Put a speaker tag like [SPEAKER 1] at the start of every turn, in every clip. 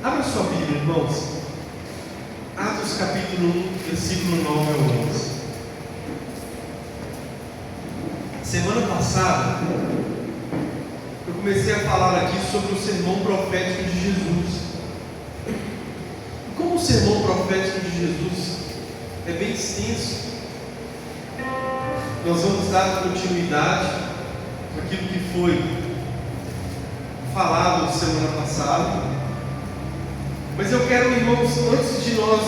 [SPEAKER 1] Abra sua Bíblia, irmãos. Atos capítulo 1, versículo 9 ao 11. Semana passada, eu comecei a falar aqui sobre o sermão profético de Jesus. E como o sermão profético de Jesus é bem extenso, nós vamos dar continuidade àquilo que foi falado semana passada. Mas eu quero, irmãos, antes de nós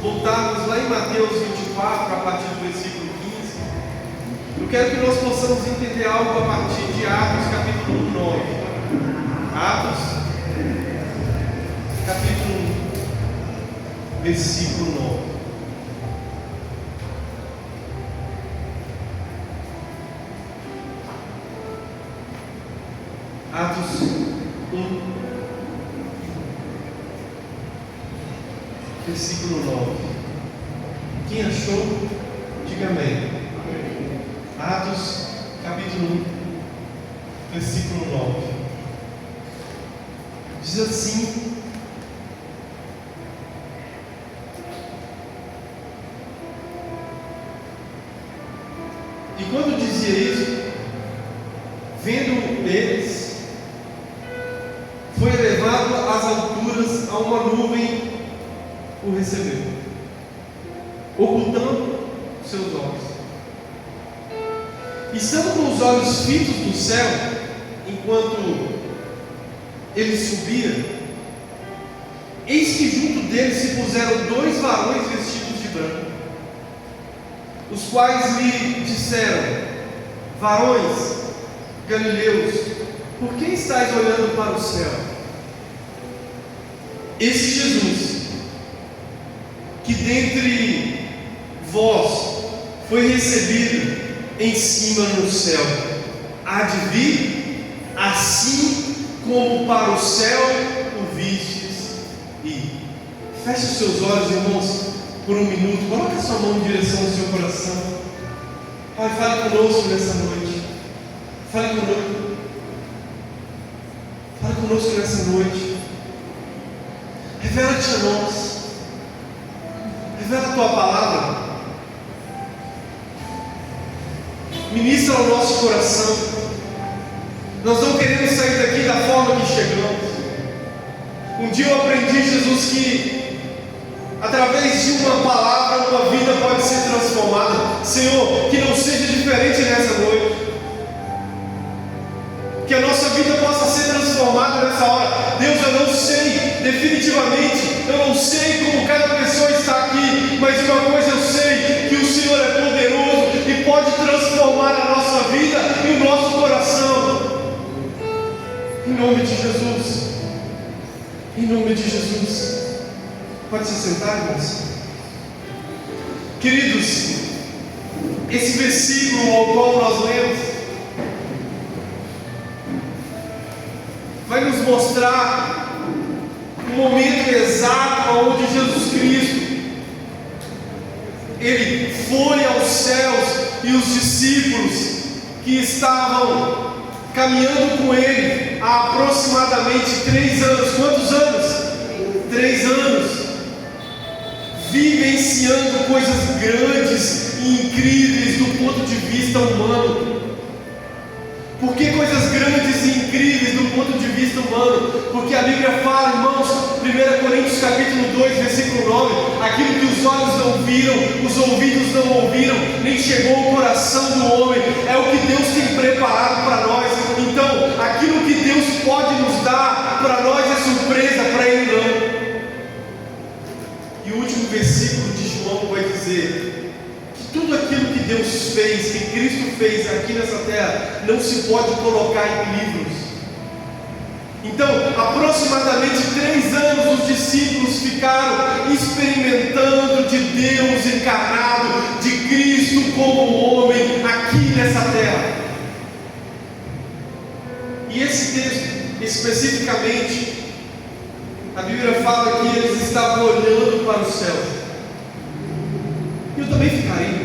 [SPEAKER 1] voltarmos lá em Mateus 24, a partir do versículo 15, eu quero que nós possamos entender algo a partir de Atos capítulo 9. Atos capítulo 1, versículo 9. Atos 1, versículo 9. Quem achou, diga amém. Atos, capítulo 1, versículo 9. Diz assim: e quando dizia isso, vendo eles, foi levado às alturas, a uma nuvem o recebeu, ocultando seus olhos. E estando com os olhos fitos no céu, enquanto ele subia, eis que junto dele se puseram dois varões vestidos de branco, os quais lhe disseram: varões galileus, por que estáis olhando para o céu? Esse Jesus, que dentre vós foi recebido em cima no céu, há de vir, assim como para o céu o vistes ir. Feche os seus olhos, irmãos, por um minuto. Coloque a sua mão em direção ao seu coração. Pai, fale conosco nessa noite. Fale conosco. Fale conosco nessa noite. Revela-te a nós. Revela a tua palavra. Ministra ao nosso coração. Nós não queremos sair daqui da forma que chegamos. Um dia eu aprendi, Jesus, que através de uma palavra, uma vida pode ser transformada. Senhor, que não seja diferente nessa noite. Que a nossa vida possa ser transformada nessa hora. Deus, eu não sei definitivamente, eu não sei como cada pessoa está aqui, mas uma coisa eu sei, que o Senhor é poderoso e pode transformar a nossa vida e o nosso coração. Em nome de Jesus. Em nome de Jesus. Pode se sentar, irmãos. Queridos, esse versículo ao qual nós lemos vai nos mostrar o momento exato onde Jesus Cristo ele foi aos céus e os discípulos que estavam caminhando com ele há aproximadamente 3 anos. Quantos anos? 3 anos. Vivenciando coisas grandes e incríveis do ponto de vista humano. Por que coisas grandes e incríveis do ponto de vista humano? Porque a Bíblia fala, irmãos, 1 Coríntios capítulo 2, versículo 9, aquilo que os olhos não viram, os ouvidos não ouviram, nem chegou ao coração do homem, é o que Deus tem preparado para nós. Então, aquilo que Deus pode nos dar, para nós é surpresa, para Ele não. E o último versículo de João vai dizer que tudo aquilo que Deus fez, que Cristo fez aqui nessa terra, não se pode colocar em livros. Então, aproximadamente 3 anos os discípulos ficaram experimentando de Deus encarnado, de Cristo como homem aqui nessa terra. E esse texto, especificamente, a Bíblia fala que eles estavam olhando para o céu. Eu também ficaria.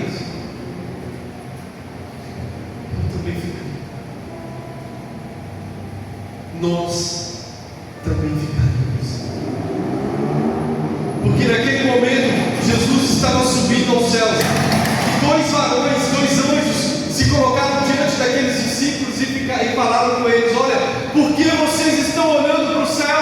[SPEAKER 1] Nós também ficaremos. Porque naquele momento Jesus estava subindo aos céus. E dois varões, dois anjos, se colocaram diante daqueles discípulos e falaram com eles: olha, por que vocês estão olhando para o céu?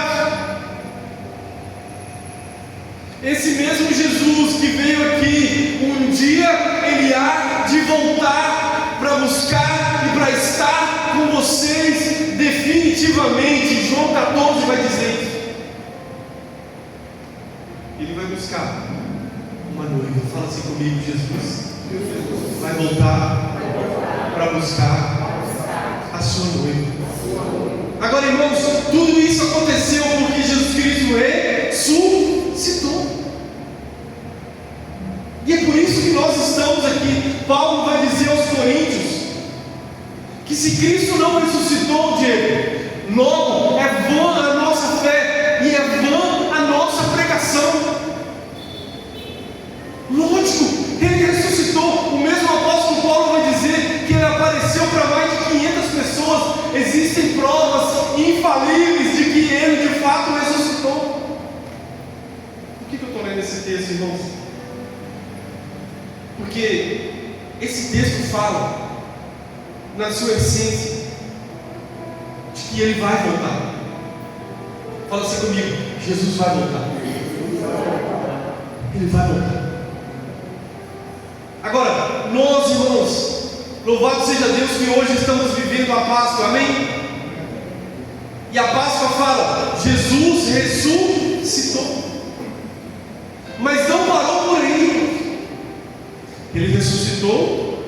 [SPEAKER 1] Esse mesmo Jesus que veio aqui, um dia Ele há de voltar para buscar e para estar com vocês definitivamente. João 14 vai dizer isso. Ele vai buscar uma noiva. Fala assim comigo: Jesus vai voltar para buscar a sua noiva. Agora, irmãos, tudo isso aconteceu porque Jesus Cristo ressuscitou. E é por isso que nós estamos aqui. Paulo vai dizer aos Coríntios que se Cristo não ressuscitou, Diego, logo é vã a nossa fé e é vã a nossa pregação. Lógico, Ele ressuscitou. O mesmo apóstolo Paulo vai dizer que Ele apareceu para mais de 500 pessoas. Existem provas infalíveis de que Ele de fato ressuscitou. Por que eu estou lendo esse texto, irmãos? Porque esse texto fala, na sua essência, de que Ele vai voltar. Fala assim comigo: Jesus vai voltar. Ele vai voltar. Agora, nós, irmãos, louvado seja Deus que hoje estamos vivendo a Páscoa, amém? E a Páscoa fala: Jesus ressuscitou. Mas não parou por aí. Ele ressuscitou,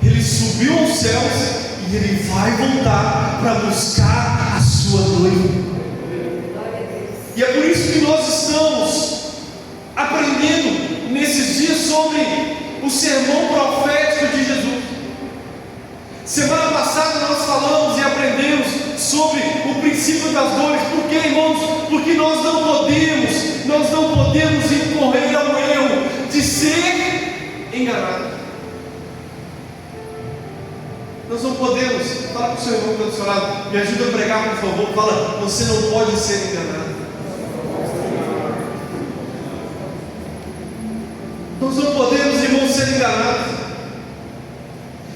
[SPEAKER 1] Ele subiu aos céus e Ele vai voltar para buscar a sua noiva. E é por isso que nós estamos aprendendo nesses dias sobre o sermão profético de Jesus. Semana passada nós falamos e aprendemos sobre o princípio das dores. Por quê, irmãos? Porque nós não podemos incorrer ao erro de ser enganado. Nós não podemos. Fala para o seu irmão que está do seu lado: me ajuda a pregar, por favor. Fala: você não pode ser enganado. Nós não podemos, irmãos, ser enganados.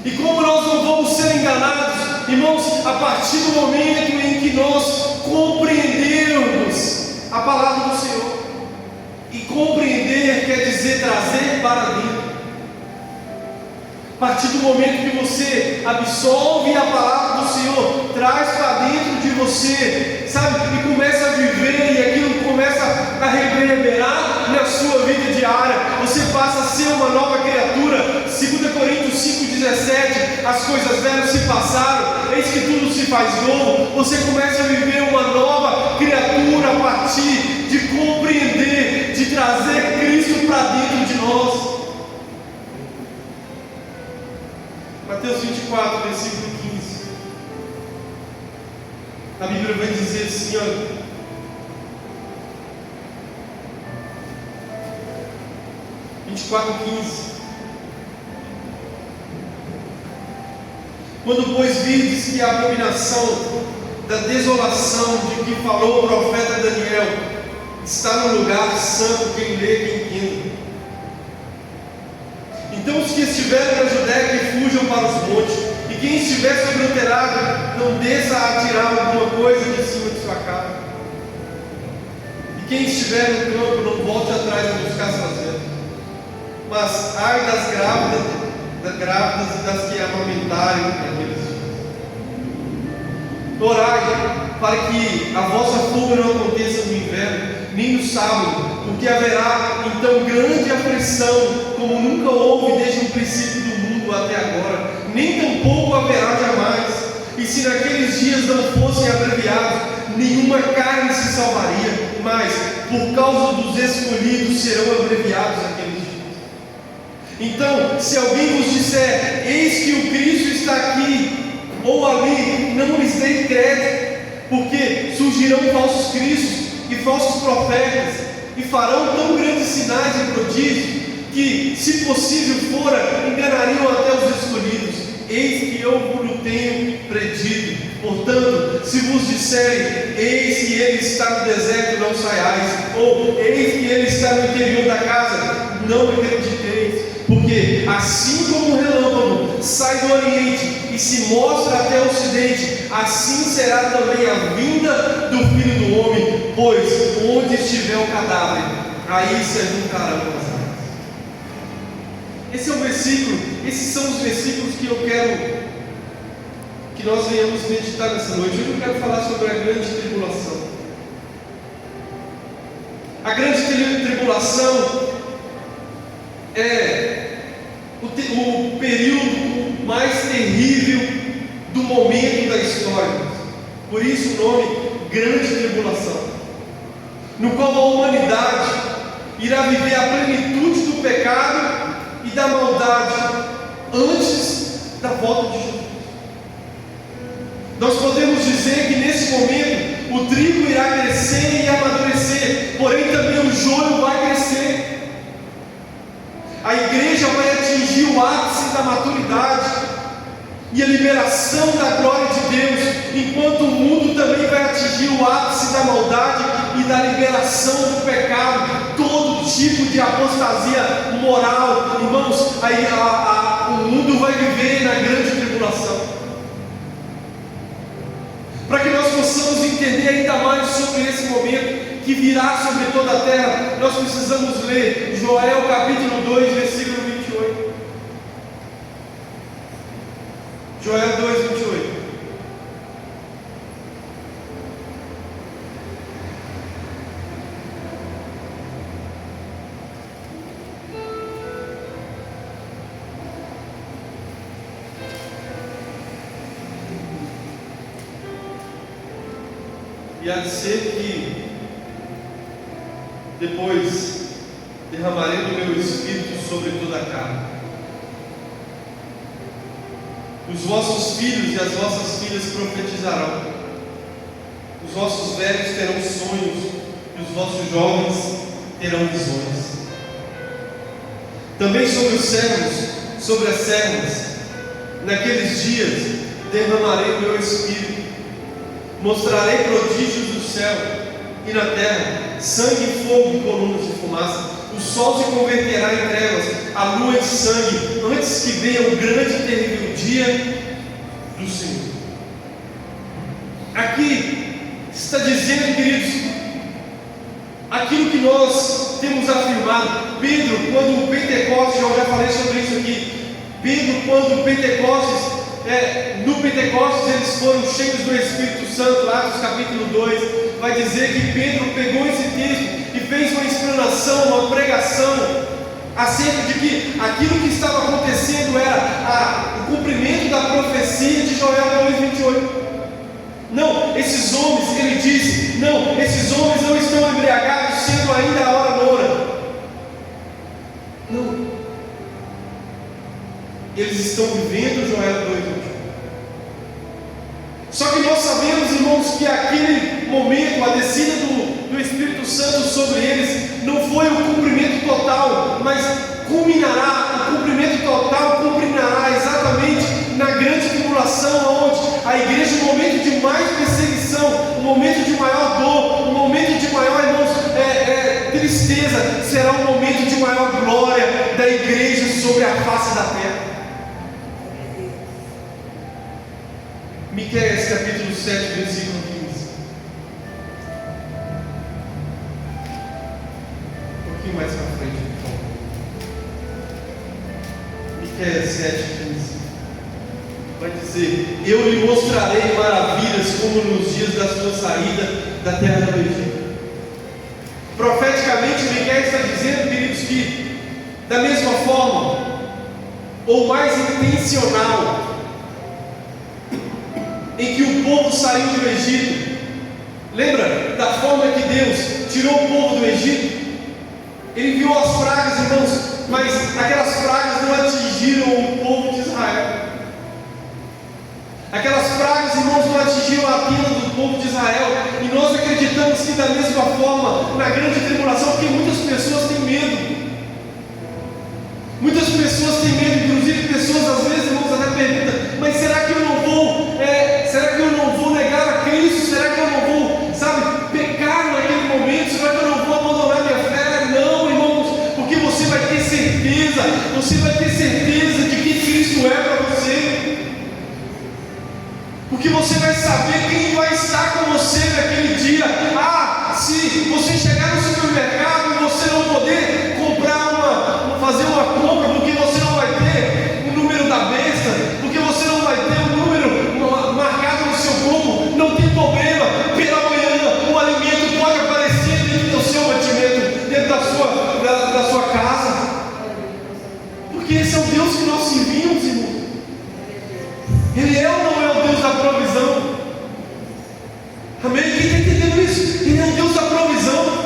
[SPEAKER 1] E como nós não vamos ser enganados, irmãos, a partir do momento em que nós compreendermos a palavra do Senhor. E compreender quer dizer trazer para dentro. A partir do momento que você absorve a palavra do Senhor, traz para dentro de você, sabe, e começa a viver, e aquilo começa a reverberar na sua vida diária, você passa a ser uma nova criatura. 2 Coríntios 5,17: as coisas velhas se passaram, eis que tudo se faz novo. Você começa a viver uma nova criatura a partir de compreender, de trazer Cristo para dentro de nós. Mateus 24, versículo 15. A Bíblia vai dizer assim, olha: quando pois virdes que a abominação da desolação de que falou o profeta Daniel está no lugar santo, quem lê, quem entenda. Então os que estiverem na Judéia que fujam para os montes, e quem estiver sobre o telhado não desça a tirar alguma coisa de cima de sua casa, e quem estiver no campo não volte atrás a buscar suas vendas. Mas ai das grávidas e das que amamentarem naqueles dias. Orai para que a vossa fuga não aconteça no inverno, nem no sábado, porque haverá então grande aflição, como nunca houve desde o princípio do mundo até agora, nem tampouco haverá jamais. E se naqueles dias não fossem abreviados, nenhuma carne se salvaria, mas por causa dos escolhidos serão abreviados aqueles dias. Então, se alguém vos disser: eis que o Cristo está aqui ou ali, não lhes dê crédito, porque surgirão falsos cristos e falsos profetas, e farão tão grandes sinais e prodígios, que, se possível fora, enganariam até os escolhidos. Eis que eu vos tenho predito. Portanto, se vos disserem, eis que ele está no deserto, não saiais, ou eis que ele está no interior da casa, não acrediteis, porque assim como o relâmpago sai do oriente e se mostra até o ocidente, assim será também a vinda do Filho do Homem, pois onde estiver o cadáver, aí se ajuntarão as águas. Esse é o versículo, esses são os versículos que eu quero que nós venhamos meditar nessa noite. Hoje eu quero falar sobre a grande tribulação. A grande tribulação é o período mais terrível do momento da história. Por isso o nome grande tribulação, no qual a humanidade irá viver a plenitude do pecado e da maldade antes da volta de Jesus. Nós podemos dizer que nesse momento o trigo irá crescer e amadurecer, porém também o joio vai crescer. A igreja vai atingir o ápice da maturidade e a liberação da glória de Deus, enquanto o mundo também vai atingir o ápice da maldade e da liberação do pecado, todo tipo de apostasia moral. Irmãos, o mundo vai viver na grande tribulação. Para que nós possamos entender ainda mais sobre esse momento que virá sobre toda a terra, nós precisamos ler Joel capítulo 2, versículo 28. Joel 2, 28. E há de ser que depois derramarei do meu espírito sobre toda a carne. Os vossos filhos e as vossas filhas profetizarão, os vossos velhos terão sonhos e os vossos jovens terão visões. Também sobre os servos, sobre as servas, naqueles dias derramarei o meu espírito. Mostrarei prodígios do céu e na terra, sangue e fogo e colunas de fumaça. O sol se converterá em trevas, a lua em sangue, antes que venha o grande e terrível dia do Senhor. Aqui está dizendo, queridos, aquilo que nós temos afirmado. Pedro, quando o Pentecostes, eu já falei sobre isso aqui. Pedro, quando o Pentecostes, no Pentecostes eles foram cheios do Espírito Santo, Atos capítulo 2, vai dizer que Pedro pegou esse texto e fez uma explanação, uma pregação acerca de que aquilo que estava acontecendo era o cumprimento da profecia de Joel 2:28. Não, esses homens, ele disse, não, esses homens não estão embriagados, sendo ainda a hora nona. Não, eles estão vivendo Joel 2:28. Só que nós sabemos, irmãos, que aquele momento, a descida do Espírito Santo sobre eles, não foi o cumprimento total, mas culminará, o cumprimento total culminará exatamente na grande tribulação, onde a igreja, no momento de mais perseguição, um momento de maior dor, um momento de maior, irmãos, tristeza, será um momento de maior glória da igreja sobre a face da terra. Miqueias capítulo 7, versículo 15. Um pouquinho mais para frente, por favor. Miqueias 7, 15. Vai dizer: eu lhe mostrarei maravilhas como nos dias da sua saída da terra do Egito. Profeticamente, Miqueias está dizendo, queridos, que da mesma forma, ou mais intencional, em que o povo saiu do Egito. Lembra da forma que Deus tirou o povo do Egito? Ele enviou as pragas, irmãos, mas aquelas pragas não atingiram o povo de Israel. Aquelas pragas, irmãos, não atingiram a tenda do povo de Israel. E nós acreditamos que da mesma forma, na grande tribulação, porque muitas pessoas têm medo. Muitas pessoas têm medo, inclusive pessoas às vezes, irmãos, até perguntam: mas será que eu não vou certeza, você vai ter certeza de quem Cristo é para você, porque você vai saber quem vai estar com você naquele dia. Se você chegar no supermercado e você não poder fazer uma compra, porque você não vai ter o número da besta, porque você não vai ter o número marcado no seu corpo, não tem problema. Pela manhã o alimento pode aparecer dentro do seu mantimento, dentro da sua casa, porque esse é o Deus que nós servimos, irmão. Ele é ou não é o Deus da provisão? Amém? Quem está entendendo isso? Ele é o Deus da provisão.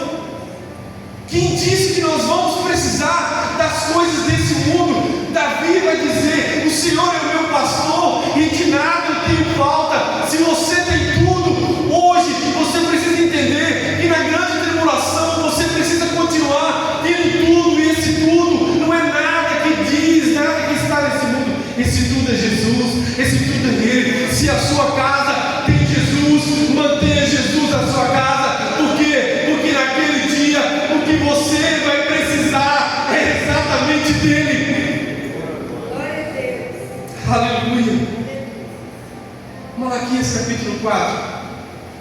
[SPEAKER 1] Quem disse que nós vamos precisar das coisas desse mundo? Davi vai dizer: o Senhor é o meu pastor e de nada eu tenho falta. Se você tem tudo, hoje você precisa entender que na grande tribulação você precisa continuar tendo tudo, e esse tudo não é nada que diz, nada que está nesse mundo. Esse tudo é Jesus, esse tudo é Ele. Se a sua casa tem Jesus, mantenha Jesus na sua casa. Por quê? Porque naquele dia o que você vai precisar é exatamente dele. Glória a Deus. Aleluia. Malaquias capítulo 4,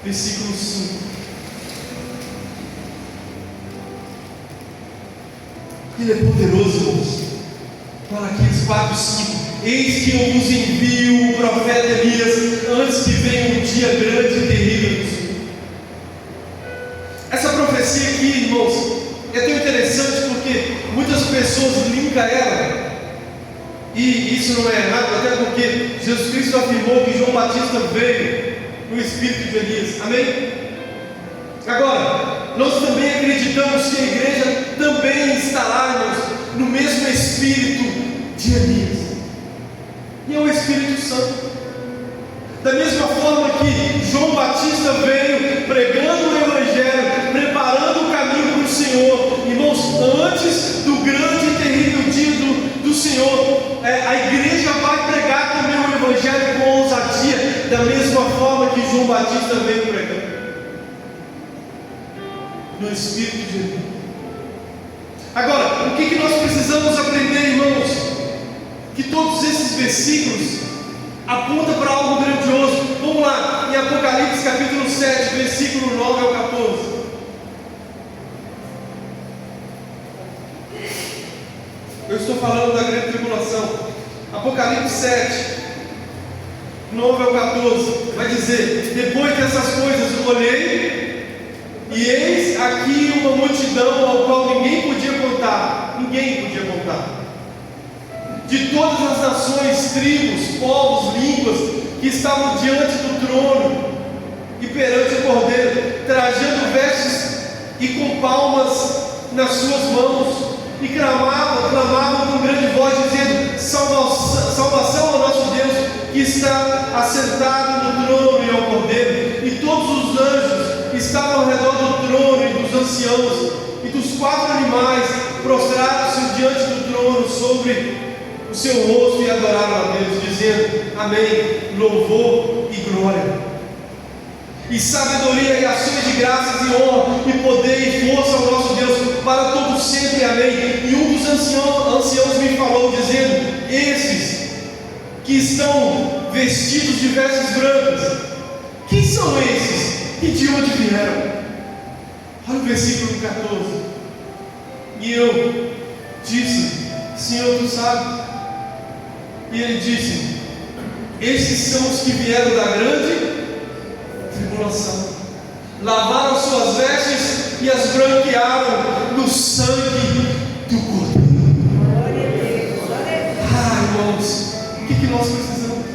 [SPEAKER 1] versículo 5. Ele é poderoso, irmãos. Malaquias 4, 5. Eis que eu vos envio o profeta Elias antes que venha um dia grande e terrível do Senhor. Essa profecia aqui, irmãos, é tão interessante porque muitas pessoas linkam ela, e isso não é errado, até porque Jesus Cristo afirmou que João Batista veio no espírito de Elias. Amém? Agora, nós também acreditamos que a igreja também está lá, irmãos, no mesmo espírito de Elias. E é o Espírito Santo. Da mesma forma que João Batista veio pregando o Evangelho, preparando o caminho para o Senhor, irmãos, antes do grande e terrível dia do Senhor, a igreja vai pregar também o Evangelho com ousadia, da mesma forma que João Batista veio pregando, no Espírito de Deus. Agora, o que nós precisamos aprender, irmãos? Que todos esses versículos apontam para algo grandioso. Vamos lá, em Apocalipse capítulo 7, versículo 9 ao 14. Eu estou falando da grande tribulação. Apocalipse 7, 9 ao 14, vai dizer: depois dessas coisas eu olhei, e eis aqui uma multidão ao qual ninguém podia contar, de todas as nações, tribos, povos, línguas, que estavam diante do trono e perante o Cordeiro, trajando vestes e com palmas nas suas mãos, e clamavam com grande voz, dizendo: salvação ao nosso Deus, que está assentado no trono e ao Cordeiro. E todos os anjos que estavam ao redor do trono e dos anciãos e dos 4 animais prostraram-se diante do trono sobre o seu rosto e adoraram a Deus, dizendo: amém, louvor e glória, e sabedoria e ações de graças e honra e poder e força ao nosso Deus para todo sempre, amém. E um dos anciãos me falou, dizendo: esses que estão vestidos de vestes brancas, quem são esses e de onde vieram? Olha o versículo 14. E eu disse: Senhor, tu sabes. E ele disse: esses são os que vieram da grande tribulação, lavaram suas vestes e as branquearam no sangue do Cordeiro. Irmãos, o que nós precisamos?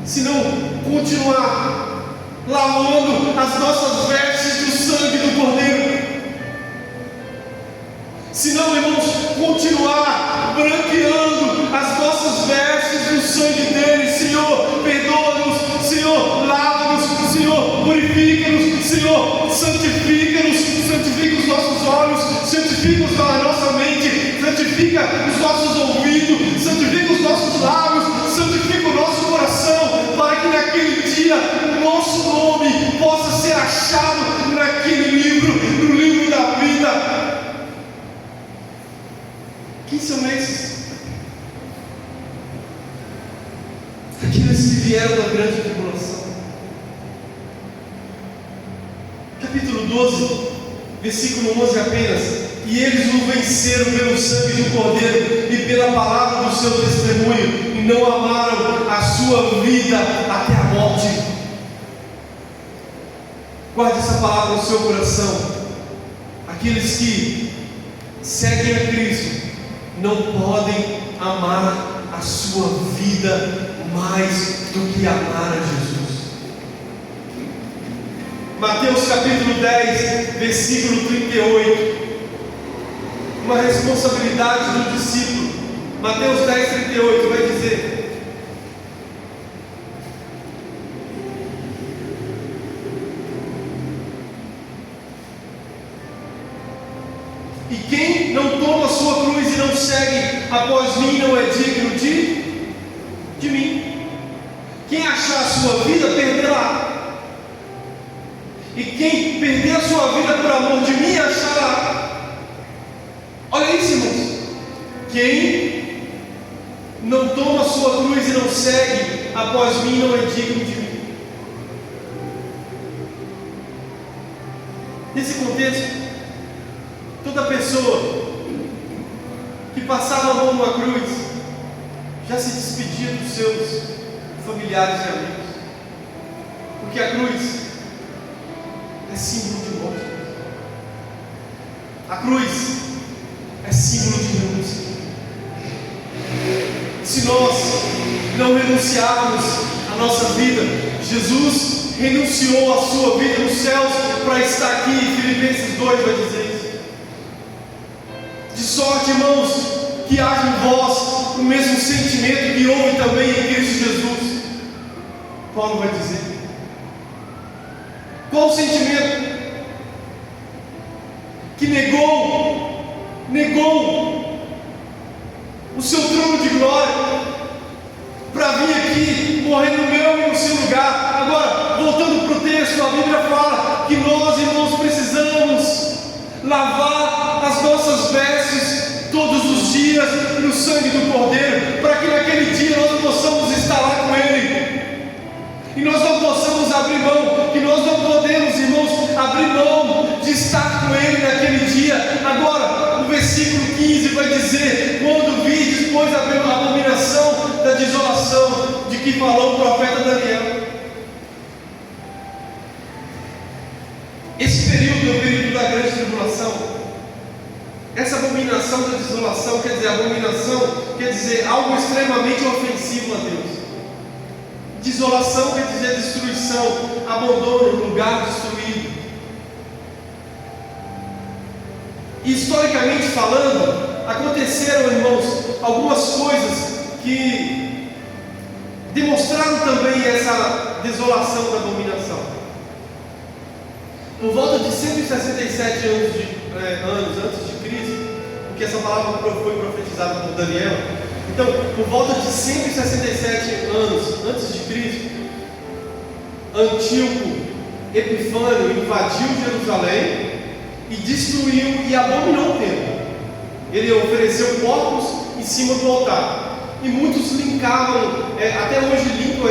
[SPEAKER 1] Se não continuar lavando as nossas vestes do sangue do Cordeiro, se não, irmãos, continuar branqueando as nossas vestes do sangue dele. Senhor, perdoa-nos, Senhor, lava-nos, Senhor, purifica-nos, Senhor, santifica-nos, santifica os nossos olhos, santifica a nossa mente, santifica os nossos ouvidos, santifica os nossos lábios, santifica o nosso coração, para que naquele dia o nosso nome possa ser achado naquele livro, no livro da vida. fizeram na grande tribulação. Capítulo 12, versículo 11 apenas. E eles o venceram pelo sangue do Cordeiro e pela palavra do seu testemunho, e não amaram a sua vida até a morte. Guarde essa palavra no seu coração. Aqueles que seguem a Cristo não podem amar a sua vida mais do que amar a Jesus. Mateus capítulo 10, versículo 38. Uma responsabilidade do discípulo. Mateus 10, 38 vai dizer: e quem não toma a sua cruz e não segue após mim não é digno de mim. Quem achar a sua vida, perderá. E quem perder a sua vida por amor de mim, achará. Olha isso, irmãos. Quem não toma a sua cruz e não segue após mim não é digno de mim. Nesse contexto, toda pessoa que passava a mão numa cruz já se despedia dos seus familiares e amigos, porque a cruz é símbolo de morte. A cruz é símbolo de renúncia. Se nós não renunciarmos à nossa vida, Jesus renunciou à sua vida nos céus para estar aqui. Filipenses 2 vai dizer isso. De sorte, irmãos, que haja em vós o mesmo sentimento que houve também em Cristo Jesus. Paulo vai dizer. Qual o sentimento? Que negou o seu trono de glória para vir aqui morrer no meu e no seu lugar. Agora, voltando para o texto, a Bíblia fala que nós, irmãos, precisamos lavar as nossas vestes todos os dias no sangue do Cordeiro, para que naquele dia nós possamos estar lá com Ele. E nós não possamos abrir mão, que nós não podemos, irmãos, abrir mão de estar com Ele naquele dia. Agora, o versículo 15 vai dizer: quando vi depois a abominação da desolação, de que falou o profeta Daniel. Esse período é o período da grande tribulação. Essa abominação da desolação quer dizer, abominação quer dizer algo extremamente ofensivo a Deus. Desolação quer dizer destruição, abandono, lugar destruído. E historicamente falando, aconteceram, irmãos, algumas coisas que demonstraram também essa desolação da abominação. Por volta de 167 anos antes de Cristo, porque essa palavra foi profetizada por Daniel. Então, por volta de 167 anos antes de Cristo, Antíoco Epifânio invadiu Jerusalém e destruiu e abominou o templo. Ele ofereceu porcos em cima do altar. E muitos linkavam, até hoje linkam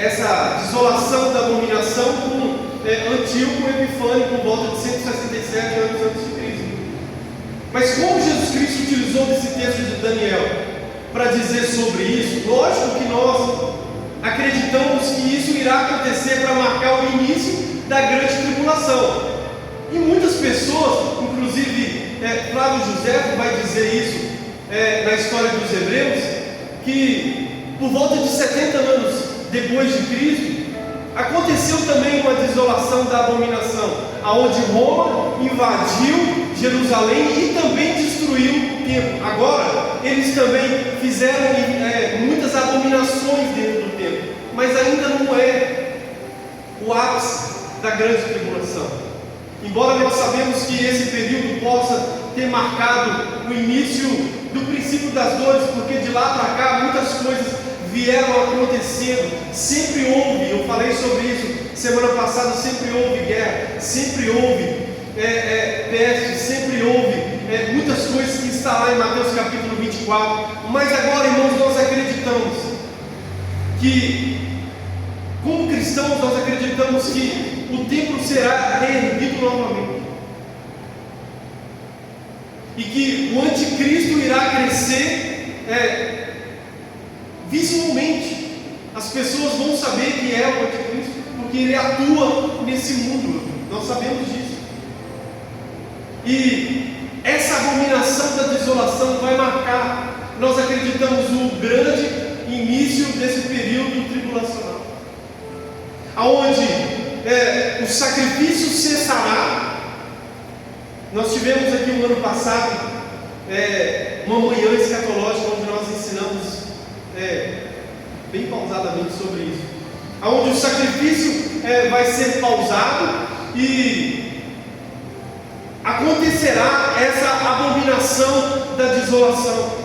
[SPEAKER 1] essa desolação da abominação com Antíoco Epifânio por volta de 167 anos antes de Cristo. Mas como Jesus Cristo utilizou desse texto de Daniel para dizer sobre isso, lógico que nós acreditamos que isso irá acontecer para marcar o início da grande tribulação. E muitas pessoas, inclusive Flávio José vai dizer isso na história dos Hebreus, que por volta de 70 anos depois de Cristo, aconteceu também uma desolação da abominação, aonde Roma invadiu Jerusalém e também destruiu o templo. Agora, eles também fizeram muitas abominações dentro do templo, mas ainda não é o ápice da grande tribulação. Embora nós sabemos que esse período possa ter marcado o início do princípio das dores, porque de lá para cá muitas coisas vieram acontecendo, sempre houve, eu falei sobre isso semana passada, sempre houve guerra, sempre houve peste, sempre houve muitas coisas que está lá em Mateus capítulo 24, mas agora, irmãos, nós acreditamos que, como cristãos, nós acreditamos que o templo será reerguido novamente, e que o anticristo irá crescer visualmente. As pessoas vão saber que é o anticristo, porque ele atua nesse mundo. Nós sabemos disso. E essa abominação da desolação vai marcar, nós acreditamos, o grande início desse período tribulacional, aonde o sacrifício cessará. Nós tivemos aqui no ano passado uma manhã escatológica, onde nós ensinamos bem pausadamente sobre isso, aonde o sacrifício vai ser pausado e acontecerá essa abominação da desolação.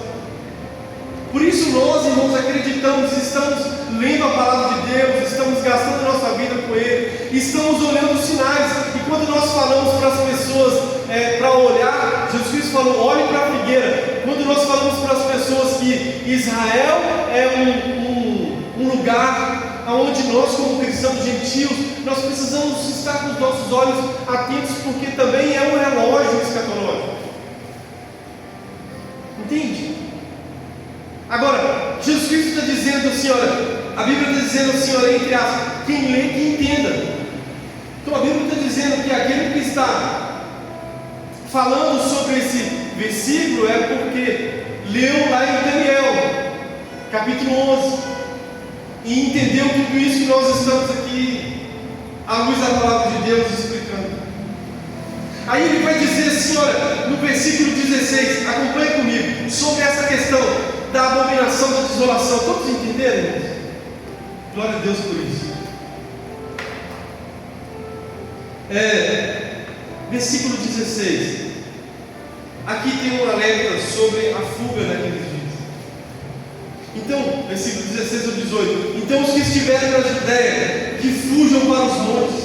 [SPEAKER 1] Por isso nós, irmãos, acreditamos, estamos lendo a palavra de Deus, estamos gastando nossa vida com Ele, estamos olhando os sinais. E quando nós falamos para as pessoas para olhar, Jesus Cristo falou: olhe para a figueira. Quando nós falamos para as pessoas que Israel é um lugar onde nós, como cristãos gentios, nós precisamos estar com os nossos olhos atentos, porque também é um relógio escatológico. Entende? Agora, Jesus Cristo está dizendo assim, olha, a Bíblia está dizendo assim, olha, entre aspas, quem lê, que entenda. Então a Bíblia está dizendo que aquele que está falando sobre esse versículo é porque leu lá em Daniel, capítulo 11, e entendeu tudo isso que nós estamos aqui, à luz da palavra de Deus, explicando. Aí ele vai dizer assim, olha, no versículo 16, acompanhe comigo, sobre essa questão da abominação da desolação. Todos entenderam, irmãos? Glória a Deus por isso. Versículo 16. Aqui tem um alerta sobre a fuga daqueles dias. Então, versículo 16 ou 18. Então os que estiverem na Judéia, que fujam para os montes.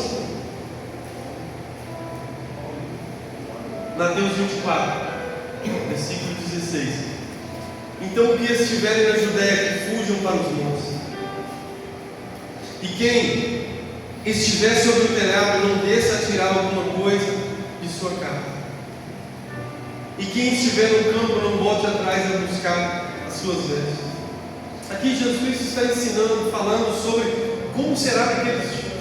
[SPEAKER 1] Mateus 24, versículo 16. Então, que estiverem na Judéia, que fujam para os montes. E quem estiver sobre o telhado, não desça a tirar alguma coisa de sua casa. E quem estiver no campo, não volte atrás a buscar as suas vestes. Aqui Jesus Cristo está ensinando, falando sobre como será naqueles dias.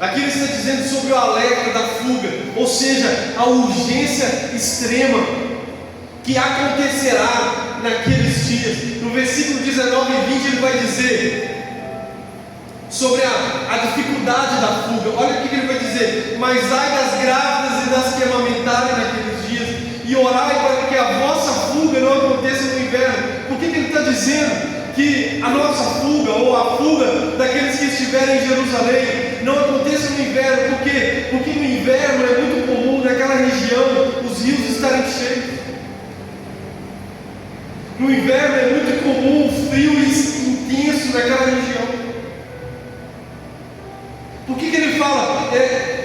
[SPEAKER 1] Aqui ele está dizendo sobre o alerta da fuga, ou seja, a urgência extrema que acontecerá naqueles dias. No versículo 19 e 20 ele vai dizer sobre a dificuldade da fuga. Olha o que ele vai dizer: mas ai das grávidas e das que amamentarem naqueles dias, e orai para que a vossa fuga não aconteça no inverno. Por que ele está dizendo que a nossa fuga, ou a fuga daqueles que estiverem em Jerusalém, não aconteça no inverno? Por quê? Porque no inverno é muito comum naquela região os rios estarem cheios. No inverno é muito comum o frio intenso naquela região. Por que ele fala?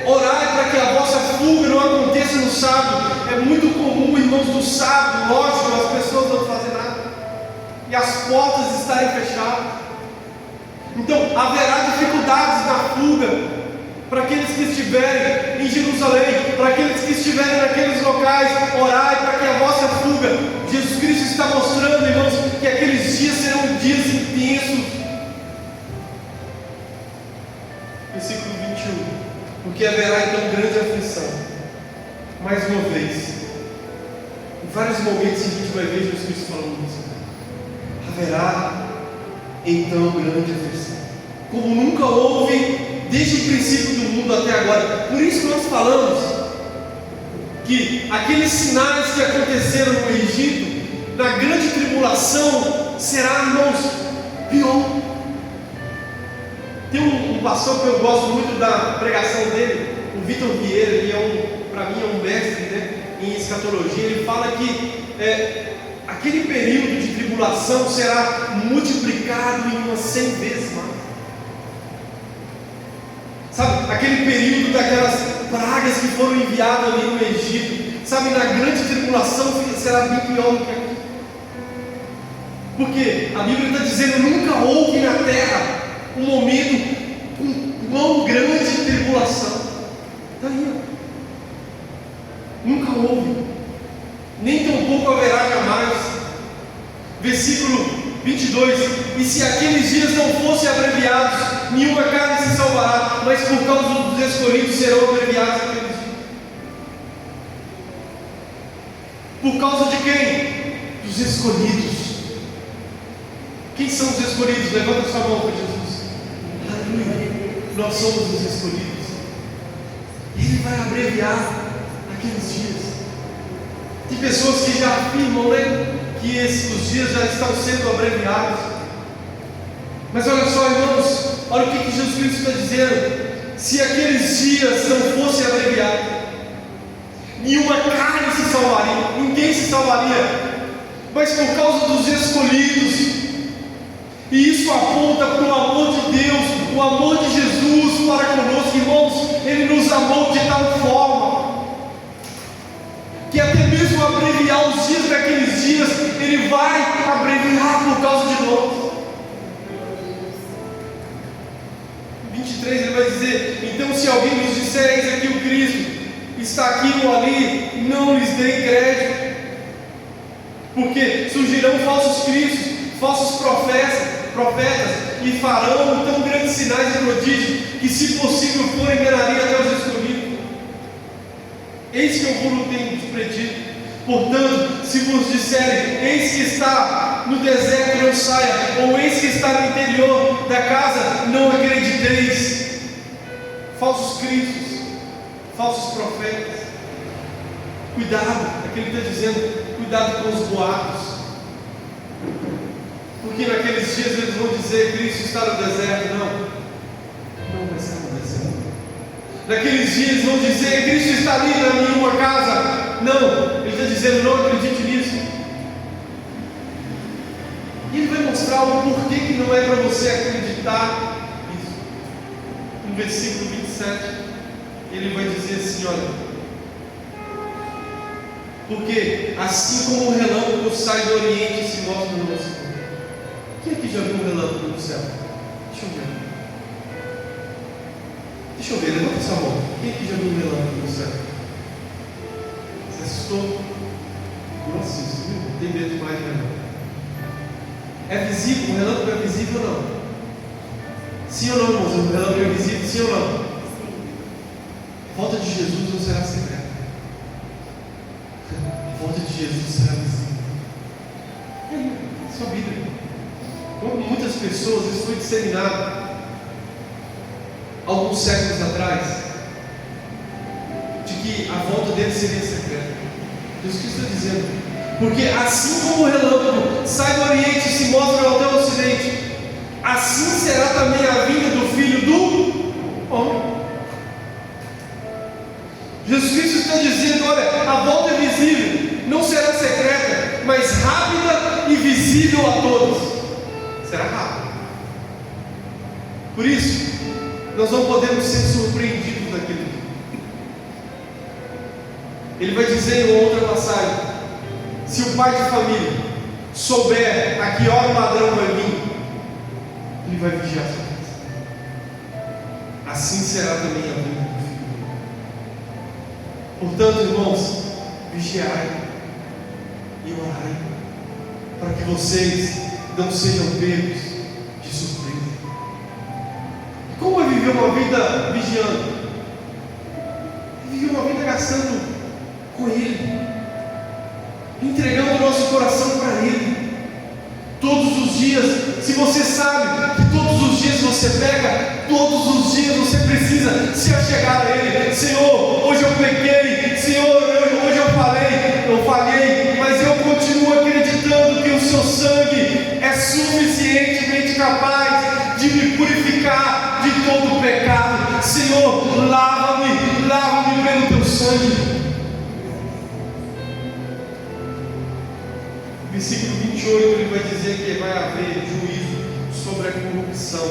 [SPEAKER 1] Orai para que a vossa fuga não aconteça no sábado. É muito comum, irmãos, no sábado, lógico, as pessoas não fazem nada, e as portas estarem fechadas. Então haverá dificuldades na fuga para aqueles que estiverem em Jerusalém, para aqueles que estiverem naqueles locais. Orai para que a vossa fuga. Jesus Cristo está mostrando, irmãos, que aqueles dias serão dias intensos. Versículo 21. Porque haverá então grande aflição. Mais uma vez, em vários momentos a gente vai ver Jesus Cristo falando isso. Haverá então grande aflição, como nunca houve desde o princípio do mundo até agora. Por isso que nós falamos que aqueles sinais que aconteceram no Egito, na grande tribulação, será, irmãos, pior. Tem um pastor que eu gosto muito da pregação dele, o Vitor Vieira. Ele para mim é um mestre, né, em escatologia. Ele fala que aquele período de tribulação será multiplicado em umas 100 vezes mais. Sabe, aquele período daquelas pragas que foram enviadas ali no Egito, sabe, na grande tribulação será bem pior do que aqui. Porque a Bíblia está dizendo: nunca houve na terra um momento com tão grande tribulação. Está aí, ó. Nunca houve, nem tampouco haverá jamais. Versículo 22: e se aqueles dias não fossem abreviados, nenhuma carne se salvará, mas por causa dos escolhidos serão abreviados aqueles dias. Por causa de quem? Dos escolhidos. Quem são os escolhidos? Levanta sua mão para Jesus. Aleluia. Nós somos os escolhidos. Ele vai abreviar aqueles dias. Tem pessoas que já afirmam, né, que os dias já estão sendo abreviados. Mas olha só, irmãos, olha o que Jesus Cristo está dizendo: se aqueles dias não fossem abreviados, nenhuma carne se salvaria, ninguém se salvaria, mas por causa dos escolhidos. E isso aponta para o amor de Deus, o amor de Jesus para conosco, irmãos. Ele nos amou de tal forma que até mesmo abreviar os dias daqueles dias, Ele vai abreviar por causa de nós. 23 ele vai dizer: então se alguém nos disser, eis aqui o Cristo, está aqui ou ali, não lhes dê crédito, porque surgirão falsos cristos, falsos profetas, e farão tão grandes sinais e prodígios, que se possível for, enganaria até os escolhidos. Eis que eu vos tenho predito. Portanto, se vos disserem, eis que está no deserto, não saia, ou eis que está no interior da casa, não acrediteis. Falsos cristos, falsos profetas. Cuidado, é que ele está dizendo: cuidado com os boatos. Porque naqueles dias eles vão dizer: Cristo está no deserto. Não vai estar no deserto. Naqueles dias vão dizer: Cristo está ali em uma casa. Não, ele está dizendo: não acredite nisso. E ele vai mostrar o porquê que não é para você acreditar nisso. No versículo 27, ele vai dizer assim: olha, porque assim como o relâmpago sai do Oriente e se mostra no Ocidente. Quem aqui já viu um relâmpago no céu? Deixa eu ver, levanta essa mão. Quem aqui já viu um relâmpago no céu? Você assustou? Eu assisto, viu? Não tem medo demais, né? É visível? O relâmpago é visível ou não? Sim ou não, irmãos? O relâmpago é visível, sim ou não? A volta de Jesus não será secreta. A volta de Jesus será visível. É sua Bíblia. Como muitas pessoas, isso foi disseminado alguns séculos atrás, de que a volta dele seria secreta. Jesus Cristo está dizendo: porque assim como o relâmpago sai do Oriente e se mostra até o Ocidente, assim será também a vinda do Filho do Homem. Jesus Cristo está dizendo: olha, a volta é visível, não será secreta, mas rápida e visível a todos. Será rápido. Por isso, nós não podemos ser surpreendidos daquilo. Ele vai dizer em outra passagem: se o pai de família souber a que hora o ladrão vai vir, ele vai vigiar sua casa. Assim será também a vida do Filho. Portanto, irmãos, vigiai e orai, para que vocês não sejam pegos de surpresa. Como é viver uma vida vigiando? Viver uma vida gastando com Ele, entregando o nosso coração para Ele. Todos os dias, se você sabe que todos os dias você pega, todos os dias você precisa se achegar a Ele. Senhor, hoje eu pequei, Senhor, hoje eu falhei, mas eu continuo acreditando que o Seu sangue é suficientemente capaz de me purificar de todo o pecado. Senhor, lava-me pelo Teu sangue. Versículo 28, ele vai dizer que vai haver juízo sobre a corrupção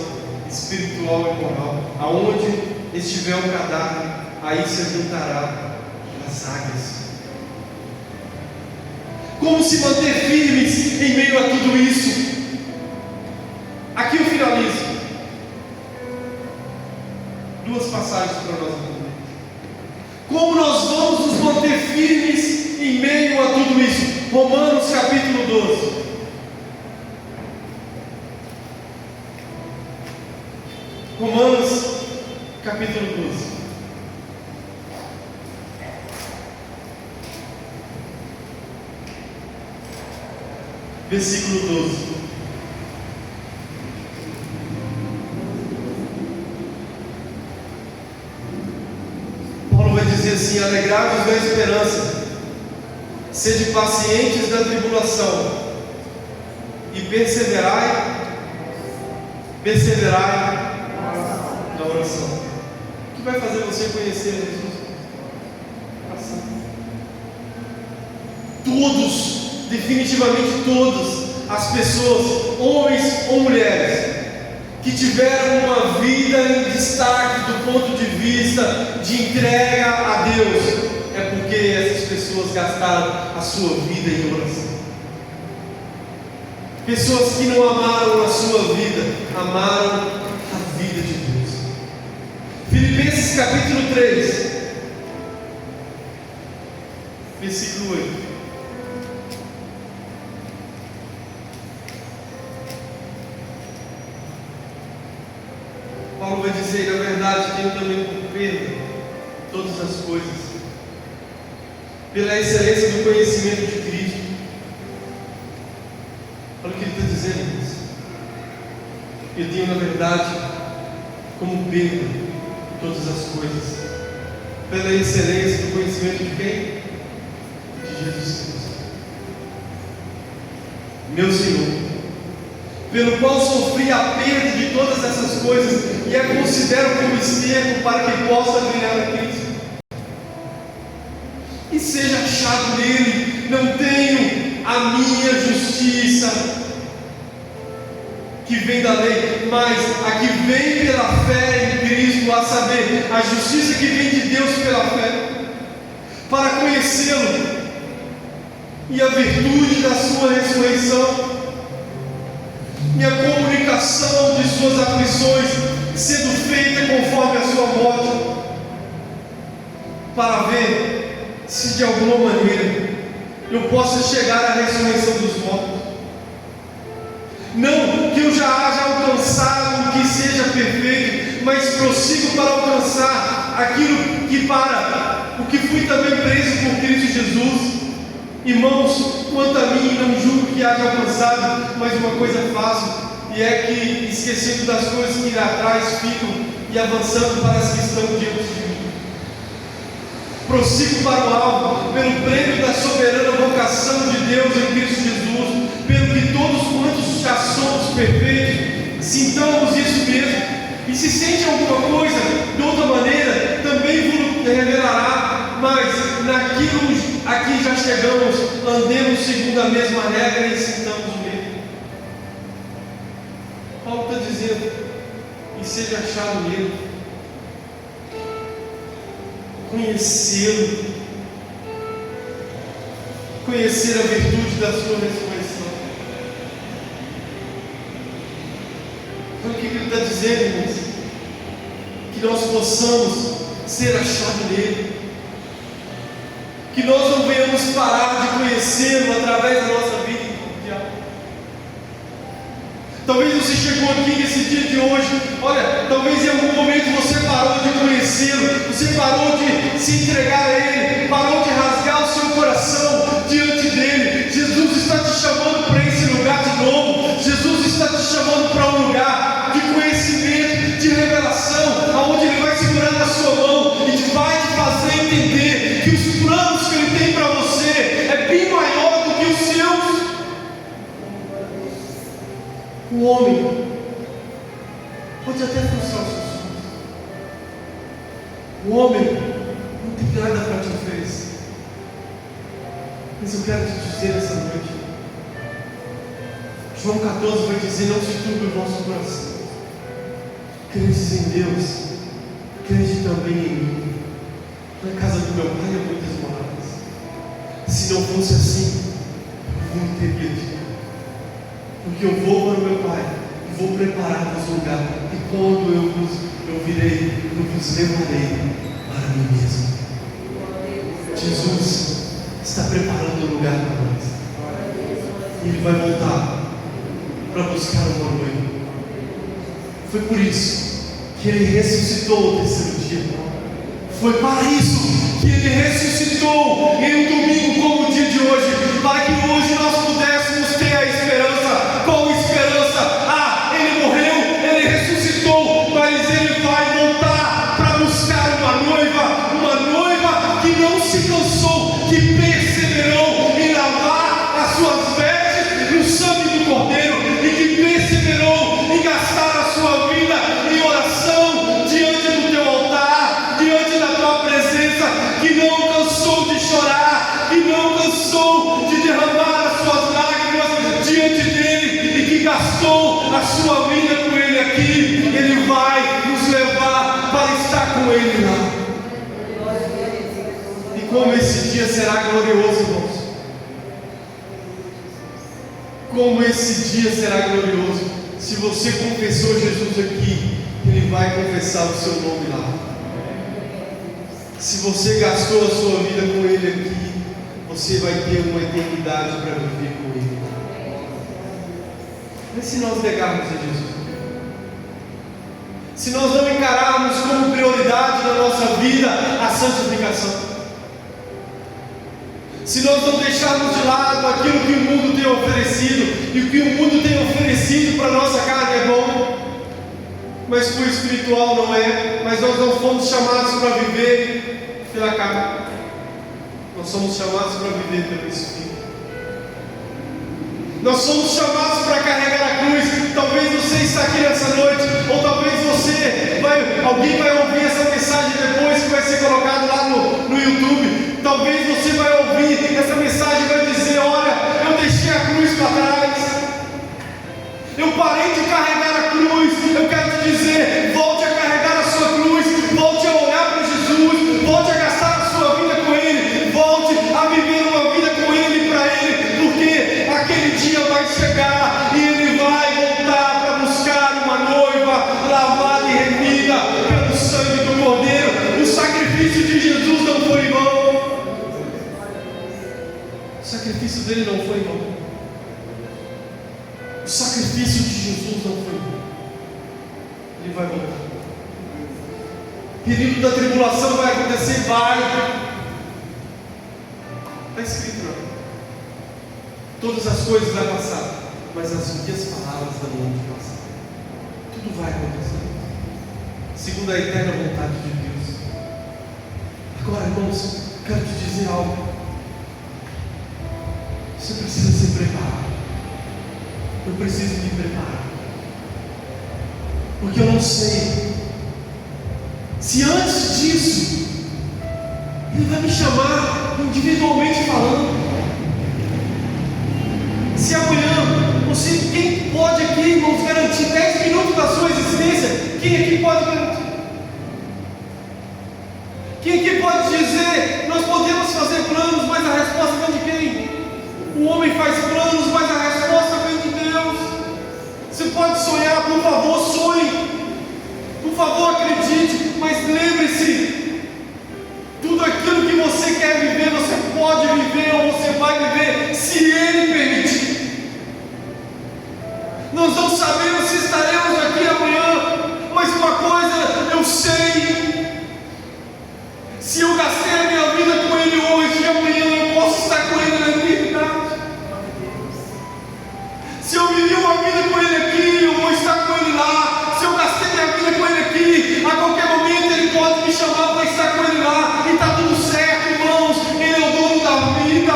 [SPEAKER 1] espiritual e moral. Aonde estiver o cadáver, aí se juntará as águias. Como se manter firmes em meio a tudo tudo isso, aqui eu finalizo. Duas passagens para nós entender. Como nós vamos nos manter firmes em meio a tudo isso? Romanos capítulo 12. Romanos capítulo 12. Versículo 12. Paulo vai dizer assim: alegrai-vos da esperança, sede pacientes da tribulação, e perseverai na oração. O que vai fazer você conhecer Jesus? Todos, definitivamente todas as pessoas, homens ou mulheres, que tiveram uma vida em destaque do ponto de vista de entrega a Deus, é porque essas pessoas gastaram a sua vida em oração. Pessoas que não amaram a sua vida, amaram a vida de Deus. Filipenses capítulo 3, versículo 8. Paulo vai dizer: na verdade tenho também por perda todas as coisas, pela excelência do conhecimento de Cristo. Olha o que ele está dizendo, isso. Eu tenho na verdade como perda todas as coisas, pela excelência do conhecimento de quem? De Jesus Cristo, meu Senhor, pelo qual sofri a perda de todas essas coisas e a considero como esterco para que possa ganhar a Cristo e seja achado nele. Não tenho a minha justiça que vem da lei, mas a que vem pela fé em Cristo, a saber, a justiça que vem de Deus pela fé, para conhecê-lo e a virtude da sua ressurreição e a comunicação de suas aflições, sendo feita conforme a sua morte, para ver se de alguma maneira eu possa chegar à ressurreição dos mortos. Não que eu já haja alcançado o que seja perfeito, mas prossigo para alcançar aquilo que para o que fui também preso por Cristo Jesus. Irmãos, quanto a mim, não julgo que haja alcançado, mas uma coisa faço, e é que, esquecendo das coisas que atrás ficam e avançando para as que estão diante de mim, prossigo para o alvo, pelo prêmio da soberana vocação de Deus em Cristo Jesus, pelo que todos quantos já somos perfeitos, sintamos isso mesmo. E se sente alguma coisa de outra maneira, também vos revelará. Mas naquilo a que já chegamos, andemos segundo a mesma regra e sintamos o mesmo. Paulo está dizendo: e seja achado nele, conhecê-lo, conhecer a virtude da sua ressurreição. Então o que ele está dizendo, irmãos? Que nós possamos ser achados nele, que nós não venhamos parar de conhecê-lo através da nossa vida mundial. Talvez você chegou aqui nesse dia de hoje, olha, talvez em algum momento você parou de conhecê-lo, você parou de se entregar a ele, parou de rasgar o seu coração diante dele. Jesus está te chamando para esse lugar de novo. Jesus está te chamando para um lugar de conhecimento, de revelação, aonde ele vai segurar na sua mão e vai te fazer entender que os planos que ele tem para você é bem maior do que os seus. O homem pode até frustrar os seus sonhos. O homem não tem nada para te oferecer. Mas eu quero te dizer essa noite, João 14 vai dizer: não se turbe o vosso coração. Credes em Deus, crede também em mim. Na casa do meu pai há muitas moradas. Se não fosse assim, eu não teria dito. porque eu vou para o meu Pai e vou preparar-vos um lugar, e quando eu virei, eu vos levarei para mim mesmo. Jesus está preparando um lugar para nós, e Ele vai voltar para buscar uma noiva. Foi por isso que Ele ressuscitou o terceiro dia. Foi para isso que Ele ressuscitou em um domingo como o dia de hoje, para que hoje nós pudéssemos ter a esperança. Qual esperança? Ele morreu, Ele ressuscitou, mas Ele vai voltar para buscar uma noiva que não se cansou, que perseverou em lavar as suas vestes no sangue do Cordeiro, e que perseverou em gastar a sua vida em oração diante do teu altar, diante da tua presença, que não cansou de chorar, que não cansou de derramar as suas lágrimas diante dele, e que gastou a sua vida com ele aqui. Ele vai nos levar para estar com ele lá. E como esse dia será glorioso, irmãos. Como esse dia será glorioso. Se você confessou Jesus aqui, Ele vai confessar o seu nome lá. Se você gastou a sua vida com Ele aqui, você vai ter uma eternidade para viver com Ele. Mas se nós negarmos a Jesus, se nós não encararmos como prioridade na nossa vida a santificação, se nós não deixarmos de lado aquilo que o mundo tem oferecido, e o que o mundo tem oferecido para a nossa carne é bom, mas para o espiritual não é. Mas nós não fomos chamados para viver pela carne, nós somos chamados para viver pelo Espírito. Nós somos chamados para carregar a cruz. Talvez você está aqui nessa noite, ou talvez alguém vai ouvir essa mensagem depois, que vai ser colocado lá no YouTube. Talvez você vai ouvir essa mensagem e vai dizer: olha, eu deixei a cruz para trás, eu parei de carregar a cruz. Eu quero te dizer: volte a carregar a sua cruz, volte a olhar para Jesus, volte a gastar a sua vida com Ele, volte a viver uma vida com Ele e para Ele, porque aquele dia vai chegar e Ele vai voltar para buscar uma noiva lavada e remida pelo sangue do Cordeiro. O sacrifício de Jesus não foi em vão. O sacrifício dele não foi em vão. O sacrifício de Jesus não foi em vão. Ele vai voltar. O período da tribulação vai acontecer, vai. Está escrito, não? Todas as coisas vão passar, mas as minhas palavras não vão passar. Tudo vai acontecer, segundo a eterna vontade de Deus. Agora, irmãos, quero te dizer algo. Você precisa se preparar. Eu preciso me preparar, porque eu não sei se antes disso Ele vai me chamar individualmente falando. Se amanhã, não sei quem pode aqui, irmãos, garantir 10 minutos da sua existência. Quem aqui pode garantir? Quem aqui pode dizer: nós podemos fazer planos, mas a resposta vem de quem? O homem faz planos, mas a resposta vem de Deus. Você pode sonhar, por favor, sonhe, por favor, acredite, mas lembre-se: tudo aquilo que você quer viver, você pode viver, ou você vai viver, se Ele permitir. Nós não sabemos se estaremos aqui amanhã, mas uma coisa eu sei: se eu gastei a minha vida com Ele hoje, e amanhã eu posso estar com Ele na eternidade. Se eu vivi uma vida com Ele aqui, eu vou estar com Ele lá. Se eu gastei minha vida com Ele aqui, a qualquer momento Ele pode me chamar para estar com Ele lá, e está tudo certo, irmãos. Ele é o dono da vida.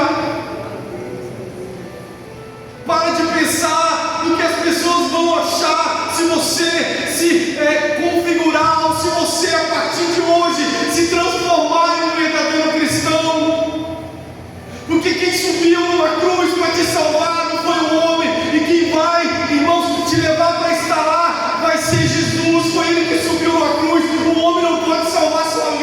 [SPEAKER 1] Para de pensar no que as pessoas vão achar se você se configurar, ou se você, a partir de hoje, se transformar em um verdadeiro cristão. Porque quem subiu numa cruz para te salvar não foi um homem, e quem vai, irmãos, te levar para estar lá vai ser Jesus. Foi Ele que subiu na cruz. O homem não pode salvar sua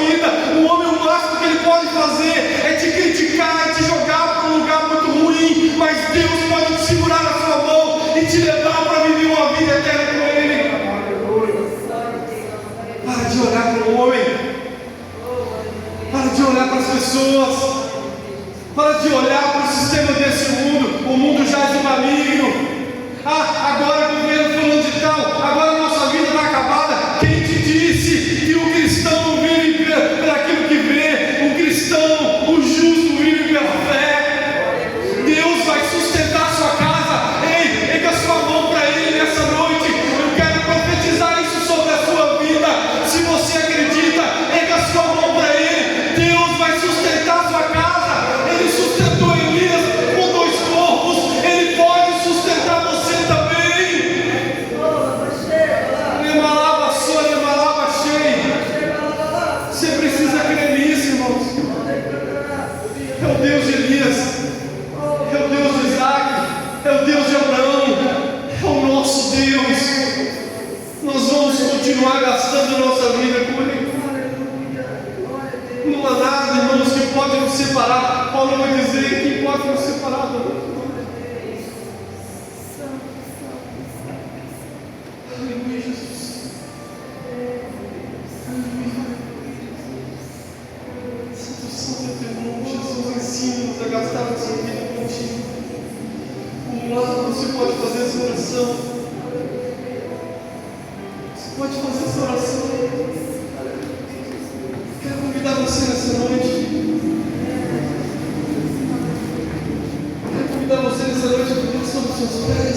[SPEAKER 1] pessoas. Para de olhar para o sistema desse mundo. O mundo já é maligno. Agora o governo falando de tal, agora a nossa vida está acabada. Quem te disse que o cristão não vive por aquilo que vê? O cristão, o justo, vive pela fé. Deus vai sustentar a sua casa. Ei, pega a sua mão para Ele nessa noite. Eu quero profetizar isso sobre a sua vida. Se você acredita, pega a sua mão para Ele. Deus vai sustentar a sua casa. Ele sustentou Elias com 2 corpos. Ele pode sustentar você também. Você precisa crer nisso, irmãos. É o Deus de Elias, é o Deus de Isaac, é o Deus de Abraão, é o nosso Deus. Nós vamos continuar gastando nossa vida com Ele. Não há nada, irmãos, que pode nos separar. Paulo vai dizer que pode nos separar do amor. Aleluia, Jesus. Santo é teu nome, Jesus, ensina-nos a gastar nossa vida contigo. Como lá você pode fazer essa oração. Você pode fazer essa oração. Quero convidar você nessa noite. Quero convidar você nessa noite a colocar sobre os seus pés.